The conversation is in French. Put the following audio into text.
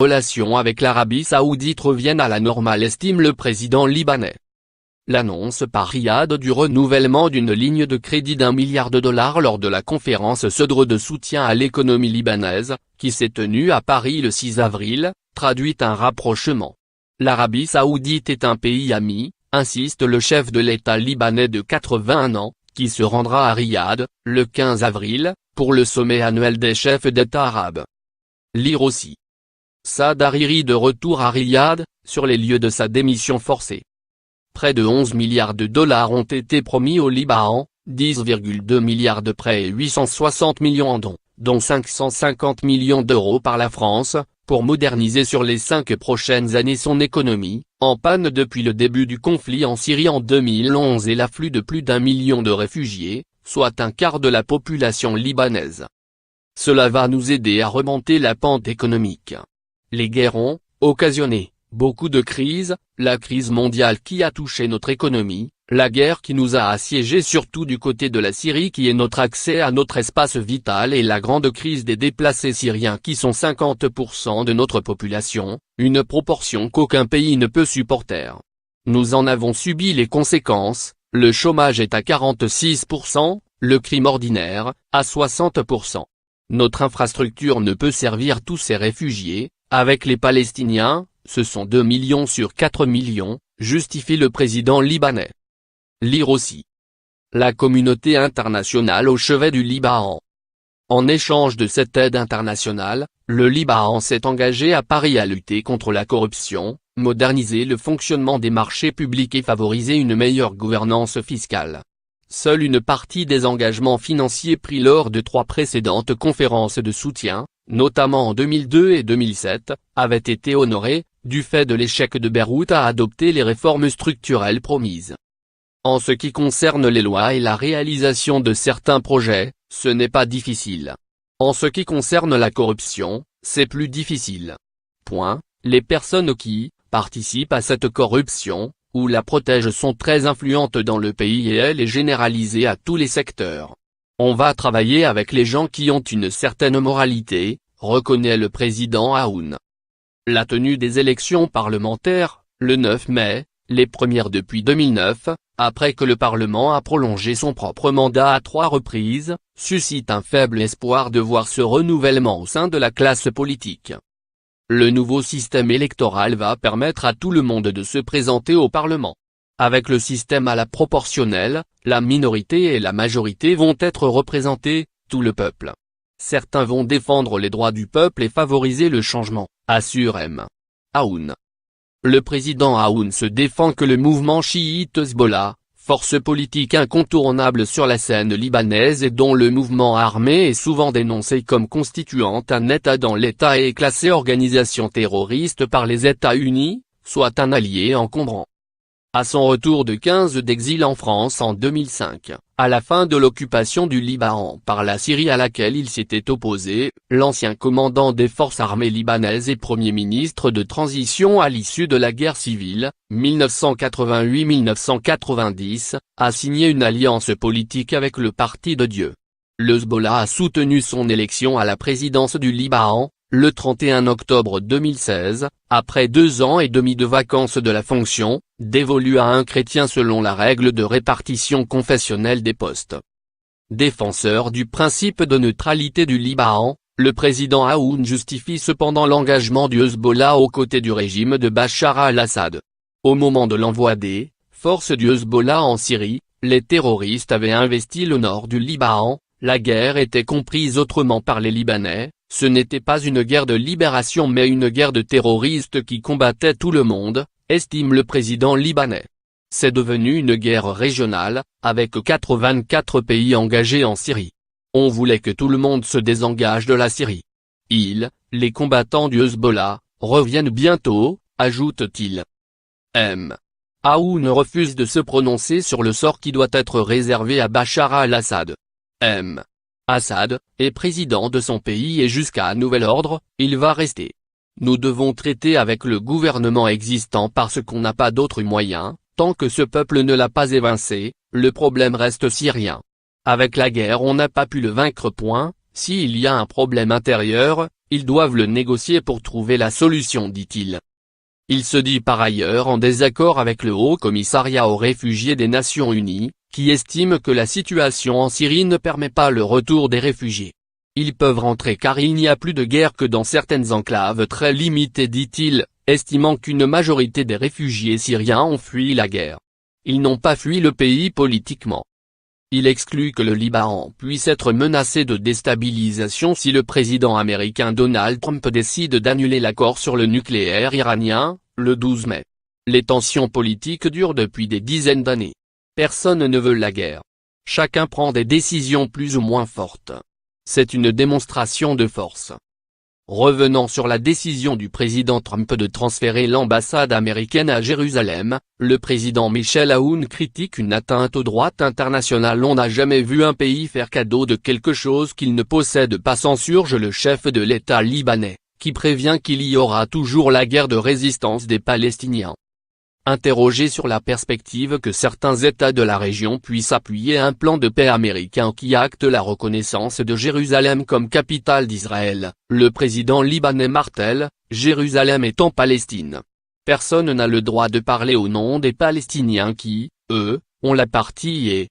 relations avec l'Arabie Saoudite reviennent à la normale, estime le président libanais. L'annonce par Riyad du renouvellement d'une ligne de crédit d'1 milliard de dollars lors de la conférence CEDRE de soutien à l'économie libanaise, qui s'est tenue à Paris le 6 avril, traduit un rapprochement. L'Arabie Saoudite est un pays ami, insiste le chef de l'État libanais de 81 ans, qui se rendra à Riyad, le 15 avril, pour le sommet annuel des chefs d'État arabes. Lire aussi. Saad Hariri de retour à Riyad, sur les lieux de sa démission forcée. Près de 11 milliards de dollars ont été promis au Liban, 10,2 milliards de prêts et 860 millions en dons, dont 550 millions d'euros par la France, pour moderniser sur les 5 prochaines années son économie, en panne depuis le début du conflit en Syrie en 2011 et l'afflux de plus d'1 million de réfugiés, soit un quart de la population libanaise. Cela va nous aider à remonter la pente économique. Les guerres ont occasionné beaucoup de crises, la crise mondiale qui a touché notre économie, la guerre qui nous a assiégés surtout du côté de la Syrie qui est notre accès à notre espace vital et la grande crise des déplacés syriens qui sont 50% de notre population, une proportion qu'aucun pays ne peut supporter. Nous en avons subi les conséquences, le chômage est à 46%, le crime ordinaire, à 60%. Notre infrastructure ne peut servir tous ces réfugiés, avec les Palestiniens, ce sont 2 millions sur 4 millions, justifie le président libanais. Lire aussi. La communauté internationale au chevet du Liban. En échange de cette aide internationale, le Liban s'est engagé à Paris à lutter contre la corruption, moderniser le fonctionnement des marchés publics et favoriser une meilleure gouvernance fiscale. Seule une partie des engagements financiers pris lors de 3 précédentes conférences de soutien, notamment en 2002 et 2007, avaient été honorés, du fait de l'échec de Beyrouth à adopter les réformes structurelles promises. En ce qui concerne les lois et la réalisation de certains projets, ce n'est pas difficile. En ce qui concerne la corruption, c'est plus difficile. Les personnes qui participent à cette corruption, ou la protègent sont très influentes dans le pays et elle est généralisée à tous les secteurs. On va travailler avec les gens qui ont une certaine moralité, reconnaît le président Aoun. La tenue des élections parlementaires, le 9 mai, les premières depuis 2009, après que le Parlement a prolongé son propre mandat à 3 reprises, suscite un faible espoir de voir ce renouvellement au sein de la classe politique. Le nouveau système électoral va permettre à tout le monde de se présenter au Parlement. Avec le système à la proportionnelle, la minorité et la majorité vont être représentées, tout le peuple. Certains vont défendre les droits du peuple et favoriser le changement, assure M. Aoun. Le président Aoun se défend que le mouvement chiite Hezbollah, force politique incontournable sur la scène libanaise et dont le mouvement armé est souvent dénoncé comme constituant un État dans l'État et classé organisation terroriste par les États-Unis, soit un allié encombrant. À son retour de 15 d'exil en France en 2005, à la fin de l'occupation du Liban par la Syrie à laquelle il s'était opposé, l'ancien commandant des forces armées libanaises et Premier ministre de transition à l'issue de la guerre civile, 1988-1990, a signé une alliance politique avec le Parti de Dieu. Le Hezbollah a soutenu son élection à la présidence du Liban, le 31 octobre 2016, après 2 ans et demi de vacances de la fonction, dévolue à un chrétien selon la règle de répartition confessionnelle des postes. Défenseur du principe de neutralité du Liban, le président Aoun justifie cependant l'engagement du Hezbollah aux côtés du régime de Bachar al-Assad. Au moment de l'envoi des forces du Hezbollah en Syrie, les terroristes avaient investi le nord du Liban, la guerre était comprise autrement par les Libanais. Ce n'était pas une guerre de libération mais une guerre de terroristes qui combattaient tout le monde, estime le président libanais. C'est devenu une guerre régionale, avec 84 pays engagés en Syrie. On voulait que tout le monde se désengage de la Syrie. Les combattants du Hezbollah, reviennent bientôt, ajoute-t-il. M. Aoun refuse de se prononcer sur le sort qui doit être réservé à Bachar al-Assad. M. Assad est président de son pays et jusqu'à nouvel ordre, il va rester. Nous devons traiter avec le gouvernement existant parce qu'on n'a pas d'autre moyen, tant que ce peuple ne l'a pas évincé, le problème reste syrien. Avec la guerre on n'a pas pu le vaincre. S'il y a un problème intérieur, Ils doivent le négocier pour trouver la solution, dit-il. Il se dit par ailleurs en désaccord avec le Haut Commissariat aux réfugiés des Nations Unies, qui estime que la situation en Syrie ne permet pas le retour des réfugiés. Ils peuvent rentrer car il n'y a plus de guerre que dans certaines enclaves très limitées, dit-il, estimant qu'une majorité des réfugiés syriens ont fui la guerre. Ils n'ont pas fui le pays politiquement. Il exclut que le Liban puisse être menacé de déstabilisation si le président américain Donald Trump décide d'annuler l'accord sur le nucléaire iranien, le 12 mai. Les tensions politiques durent depuis des dizaines d'années. Personne ne veut la guerre. Chacun prend des décisions plus ou moins fortes. C'est une démonstration de force. Revenant sur la décision du président Trump de transférer l'ambassade américaine à Jérusalem, le président Michel Aoun critique une atteinte au droit international. On n'a jamais vu un pays faire cadeau de quelque chose qu'il ne possède pas, censurge le chef de l'État libanais, qui prévient qu'il y aura toujours la guerre de résistance des Palestiniens. Interrogé sur la perspective que certains États de la région puissent appuyer un plan de paix américain qui acte la reconnaissance de Jérusalem comme capitale d'Israël, le président libanais martèle, Jérusalem est en Palestine. Personne n'a le droit de parler au nom des Palestiniens qui, eux, ont la partie et,